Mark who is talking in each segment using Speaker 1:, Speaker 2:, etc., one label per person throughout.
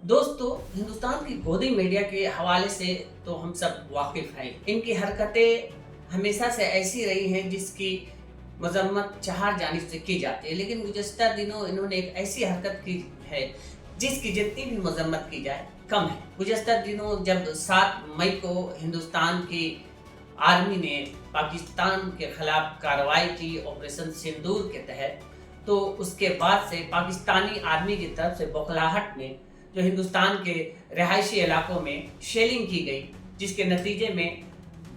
Speaker 1: दोस्तों, हिंदुस्तान की गोदी मीडिया के हवाले से तो हम सब वाकिफ हैं। इनकी हरकतें हमेशा से ऐसी रही हैं जिसकी मजम्मत चार जानिब से की जाती है, लेकिन गुज़श्ता दिनों इन्होंने एक ऐसी हरकत की है जिसकी जितनी भी मजम्मत की जाए कम है। गुज़श्ता दिनों जब 7 मई को हिंदुस्तान की आर्मी ने पाकिस्तान के खिलाफ कार्रवाई की ऑपरेशन सिंदूर के तहत, तो उसके बाद से पाकिस्तानी आर्मी की तरफ से बौखलाहट में जो हिंदुस्तान के रहायशी इलाकों में शेलिंग की गई, जिसके नतीजे में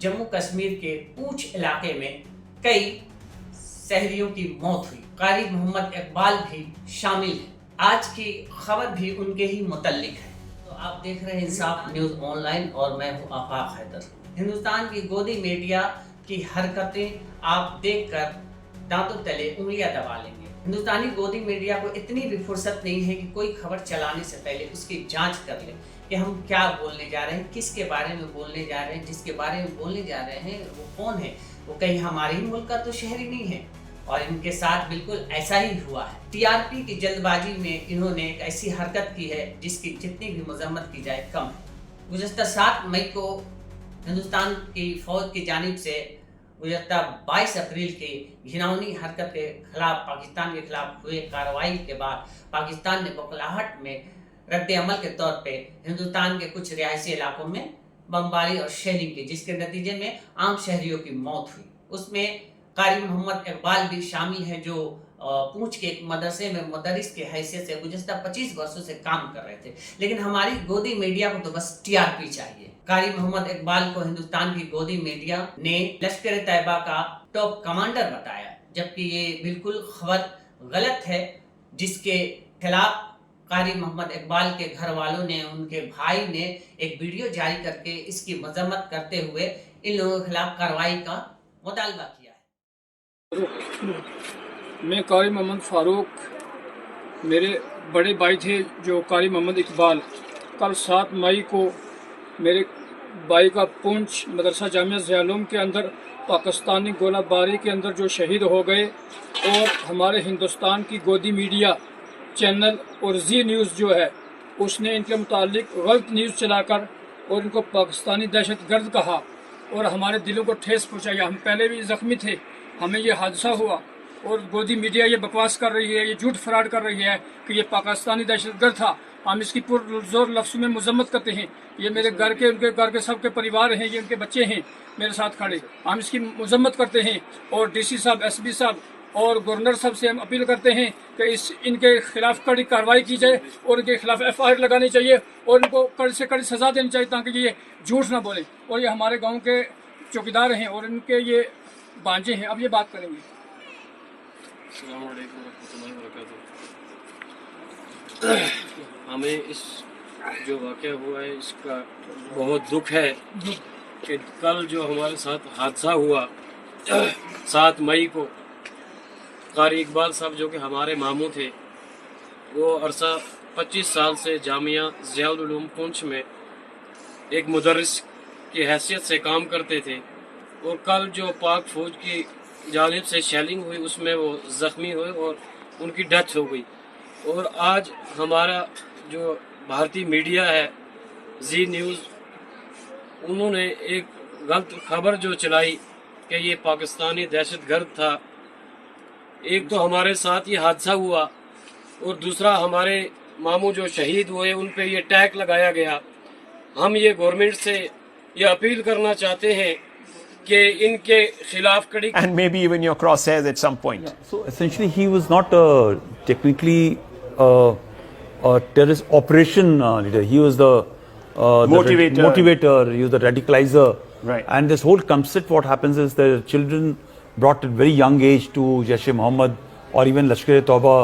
Speaker 1: जम्मू कश्मीर के पूंछ इलाके में कई शहरियों की मौत हुई। कारी मोहम्मद इकबाल भी शामिल है। आज की खबर भी उनके ही मुतल्लिक है। तो आप देख रहे हैं इंसाफ न्यूज़ ऑनलाइन और मैं हूँ आफाक हैदर। हिंदुस्तान की गोदी मीडिया की हरकतें आप देखकर दांतों तले उंगलियां दबा लेंगे। हिंदुस्तानी गोदी मीडिया को इतनी भी फुर्सत नहीं है कि कोई खबर चलाने से पहले उसकी जांच कर ले कि हम क्या बोलने जा रहे हैं, किसके बारे में बोलने जा रहे हैं। जिसके बारे में बोलने जा रहे हैं वो कौन है, वो कहीं हमारे ही मुल्क का तो शहरी नहीं है। और इनके साथ बिल्कुल ऐसा ही हुआ है। टीआरपी की जल्दबाजी में इन्होंने एक ऐसी हरकत की है जिसकी जितनी भी मजम्मत की जाए कम है। गुज़श्ता 7 मई को हिंदुस्तान की फौज की जानिब से गुज़श्ता 22 अप्रैल की घिनौनी हरकत के खिलाफ, पाकिस्तान के खिलाफ हुए कार्रवाई के बाद पाकिस्तान ने बौखलाहट में रद्द अमल के तौर पे हिंदुस्तान के कुछ रिहायशी इलाकों में बमबारी और शेलिंग की, जिसके नतीजे में आम शहरियों की मौत हुई। उसमें कारी मोहम्मद इकबाल भी शामिल है, जो पूंछ के एक मदरसे में मुदरिस की हैसियत से गुज़श्ता 25 वर्षों से काम कर रहे थे। लेकिन हमारी गोदी मीडिया को तो बस टीआरपी चाहिए। कारी मोहम्मद इकबाल को हिंदुस्तान की गोदी मीडिया ने लश्कर तैयबा का टॉप कमांडर बताया, जबकि ये बिल्कुल खबर गलत है, जिसके खिलाफ कारी मोहम्मद इकबाल के घर वालों ने, उनके भाई ने एक वीडियो जारी करके इसकी मजम्मत करते हुए इन लोगों के खिलाफ कार्रवाई का मुतालबा किया है।
Speaker 2: मैं कारी मोहम्मद फारूक, मेरे बड़े भाई थे जो कारी मोहम्मद इकबाल, कल 7 मई को मेरे भाई का पूंछ मदरसा जामिया ज़ियालूम के अंदर पाकिस्तानी गोलाबारी के अंदर जो शहीद हो गए, और हमारे हिंदुस्तान की गोदी मीडिया चैनल और जी न्यूज़ जो है उसने इनके मुतालिक गलत न्यूज़ चलाकर और इनको पाकिस्तानी दहशत गर्द कहा और हमारे दिलों को ठेस पहुँचाई। हम पहले भी ज़ख्मी थे, हमें ये हादसा हुआ और गोदी मीडिया ये बकवास कर रही है, ये झूठ फराड कर रही है कि ये पाकिस्तानी दहशतगर्द था। हम इसकी पुरजोर लफ्ज़ों में मजम्मत करते हैं। ये मेरे घर के, उनके घर के सबके परिवार हैं, ये उनके बच्चे हैं मेरे साथ खड़े। हम इसकी मजम्मत करते हैं और डीसी साहब, एसपी साहब और गवर्नर साहब से हम अपील करते हैं कि इनके खिलाफ कड़ी कार्रवाई की जाए और इनके खिलाफ FIR लगानी चाहिए और इनको कड़ी से कड़ी सजा देनी चाहिए, ताकि ये झूठ ना बोले। और ये हमारे गाँव के चौकीदार हैं और इनके ये बांझे हैं। अब ये बात करेंगे।
Speaker 3: अस्सलाम वालेकुम रहमतुल्लाहि व बरकातुहू। हमें इस जो वाक़या हुआ है इसका बहुत दुख है कि कल जो हमारे साथ हादसा हुआ 7 मई को, कारी इकबाल साहब जो कि हमारे मामू थे, वो अरसा 25 साल से जामिया ज़ियाउल-उलूम पूंछ में एक मुदर्रिस की हैसियत से काम करते थे, और कल जो पाक फौज की जानिब से शेलिंग हुई उसमें वो ज़ख्मी हुए और उनकी डेथ हो गई। और आज हमारा जो भारतीय मीडिया है जी न्यूज़, उन्होंने एक गलत खबर जो चलाई कि ये पाकिस्तानी दहशतगर्द था। एक तो हमारे साथ ये हादसा हुआ और दूसरा हमारे मामू जो शहीद हुए उन पे ये टैग लगाया गया। हम ये गवर्नमेंट से ये अपील करना चाहते हैं कि इनके खिलाफ कड़ी,
Speaker 4: and maybe even your crosshairs at some point.
Speaker 5: Yeah. So essentially, he was not technically a terrorist operation leader. He was the motivator. He was the radicalizer.
Speaker 4: Right.
Speaker 5: And this whole concept, what happens is the children brought at very young age to Jaish-e-Mohammed or even Lashkar-e-Tauba,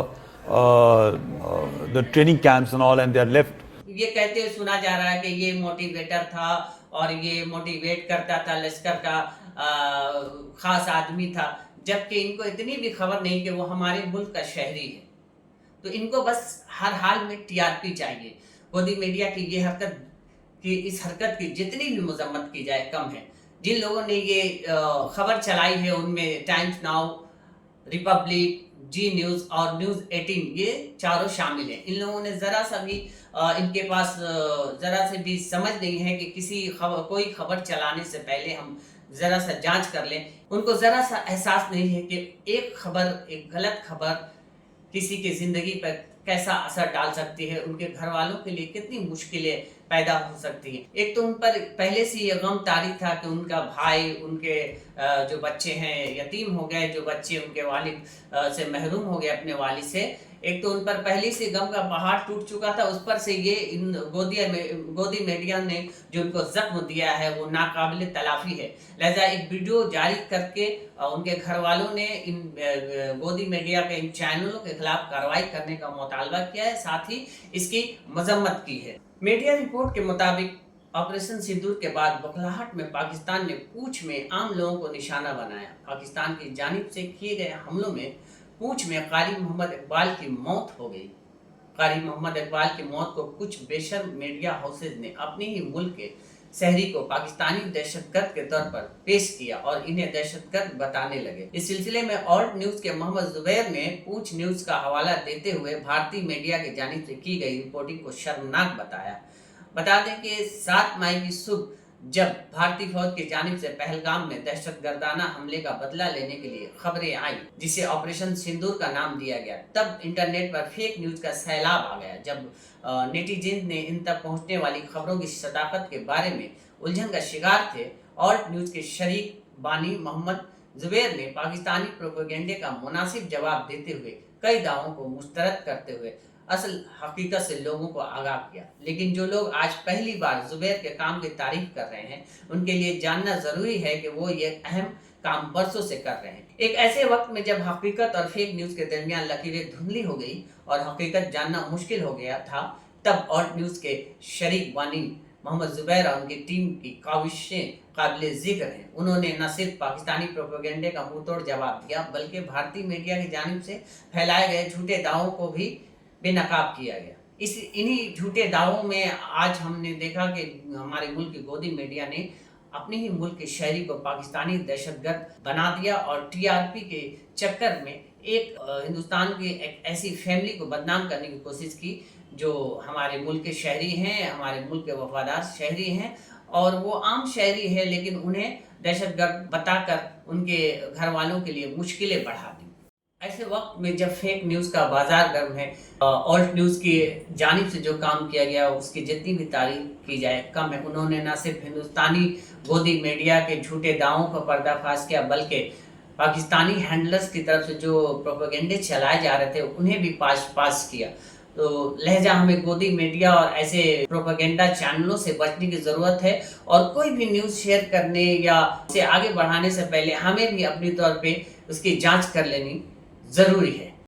Speaker 5: the training camps and all, and they are left.
Speaker 1: ये कहते हुए सुना जा रहा है कि ये motivator था और ये मोटिवेट करता था, लश्कर का खास आदमी था, जबकि इनको इतनी भी खबर नहीं कि वो हमारे मुल्क का शहरी है। तो इनको बस हर हाल में टीआरपी चाहिए। गोदी मीडिया की ये हरकत की, इस हरकत की जितनी भी मजम्मत की जाए कम है। जिन लोगों ने ये खबर चलाई है उनमें टाइम्स नाउ, रिपब्लिक, जी न्यूज़ और न्यूज़ 18 ये चारों शामिल हैं। इन लोगों ने ज़रा सा भी इनके पास ज़रा से भी समझ नहीं है कि कोई खबर चलाने से पहले हम ज़रा सा जांच कर लें। उनको ज़रा सा एहसास नहीं है कि एक गलत खबर किसी की ज़िंदगी पर कैसा असर डाल सकती है, उनके घर वालों के लिए कितनी मुश्किलें पैदा हो सकती हैं। एक तो उन पर पहले से ये गम तारी था कि उनका भाई, उनके जो बच्चे हैं यतीम हो गए, जो बच्चे उनके वालिद से महरूम हो गए अपने वालिद से। एक तो उन पर पहले से गम का पहाड़ टूट चुका था, उस पर से ये इन गोदी मीडिया ने जो उनको जख्म दिया है वो नाकाबिल तलाफी है। लिहाजा एक वीडियो जारी करके उनके घर वालों ने इन गोदी मीडिया के इन चैनलों के खिलाफ कार्रवाई करने का मुतालबा किया है, साथ ही इसकी मजम्मत की है। मीडिया रिपोर्ट के मुताबिक ऑपरेशन सिंदूर के बाद बखलाहट में पाकिस्तान ने पूंछ में आम लोगों को निशाना बनाया। पाकिस्तान की जानिब से किए गए हमलों में पूंछ में कारी मोहम्मद इकबाल की मौत हो गई। कारी मोहम्मद इकबाल की मौत को कुछ बेशर्म मीडिया हाउसेज ने अपने ही मुल्क के शहरी को पाकिस्तानी दहशतगर्द के तौर पर पेश किया और इन्हें दहशतगर्द बताने लगे। इस सिलसिले में ऑल्ट न्यूज के मोहम्मद जुबैर ने पूंछ न्यूज का हवाला देते हुए भारतीय मीडिया की जानिब से की गई रिपोर्टिंग को शर्मनाक बताया। बता दें कि 7 मई की सुबह जब भारतीय फौज की जानिब से पहलगाम में दहशतगर्दाना हमले का बदला लेने के लिए खबरें आई, जिसे ऑपरेशन सिंदूर का नाम दिया गया, तब इंटरनेट पर फेक न्यूज का सैलाब आ गया। जब नेटिजन ने इन तक पहुंचने वाली खबरों की सदाकत के बारे में उलझन का शिकार थे, ऑल्ट न्यूज के शरीक बानी मोहम्मद जुबैर ने पाकिस्तानी प्रोपेगेंडे का मुनासिब जवाब देते हुए कई दावों को मुस्तरद करते हुए असल हकीकत से लोगों को आगाह किया। लेकिन जो लोग आज पहली बार जुबैर के काम की तारीफ कर रहे हैं, उनके लिए जानना जरूरी है कि वो ये अहम काम बरसों से कर रहे हैं। एक ऐसे वक्त में जब हकीकत और फेक न्यूज के दरमियान लकीरें धुंधली हो गई और हकीकत जानना मुश्किल हो गया था, तब ऑल्ट न्यूज के शरीक बानी मोहम्मद जुबैर और उनकी टीम की काविशें काबिल जिक्र हैं। उन्होंने न सिर्फ पाकिस्तानी प्रोपेगेंडे का मुंहतोड़ जवाब दिया, बल्कि भारतीय मीडिया की जानिब से फैलाए गए झूठे दावों को भी बेनकाब किया गया। इन्हीं झूठे दावों में आज हमने देखा कि हमारे मुल्क की गोदी मीडिया ने अपने ही मुल्क के शहरी को पाकिस्तानी दहशतगर्द बना दिया और टीआरपी के चक्कर में एक हिंदुस्तान की एक ऐसी फैमिली को बदनाम करने की कोशिश की जो हमारे मुल्क के शहरी हैं, हमारे मुल्क के वफादार शहरी हैं, और वो आम शहरी है, लेकिन उन्हें दहशतगर्द बताकर उनके घर वालों के लिए मुश्किलें बढ़ा दी। ऐसे वक्त में जब फेक न्यूज़ का बाजार गर्म है, ऑल्ट न्यूज़ की जानिब से जो काम किया गया उसकी जितनी भी तारीफ की जाए कम है। उन्होंने न सिर्फ हिंदुस्तानी गोदी मीडिया के झूठे दावों का पर्दाफाश किया, बल्कि पाकिस्तानी हैंडलर्स की तरफ से जो प्रोपेगेंडे चलाए जा रहे थे उन्हें भी पास किया। तो लहजा हमें गोदी मीडिया और ऐसे प्रोपेगेंडा चैनलों से बचने की ज़रूरत है, और कोई भी न्यूज़ शेयर करने या उसे आगे बढ़ाने से पहले हमें भी अपनी तौर पे उसकी जांच कर लेनी ज़रूरी है।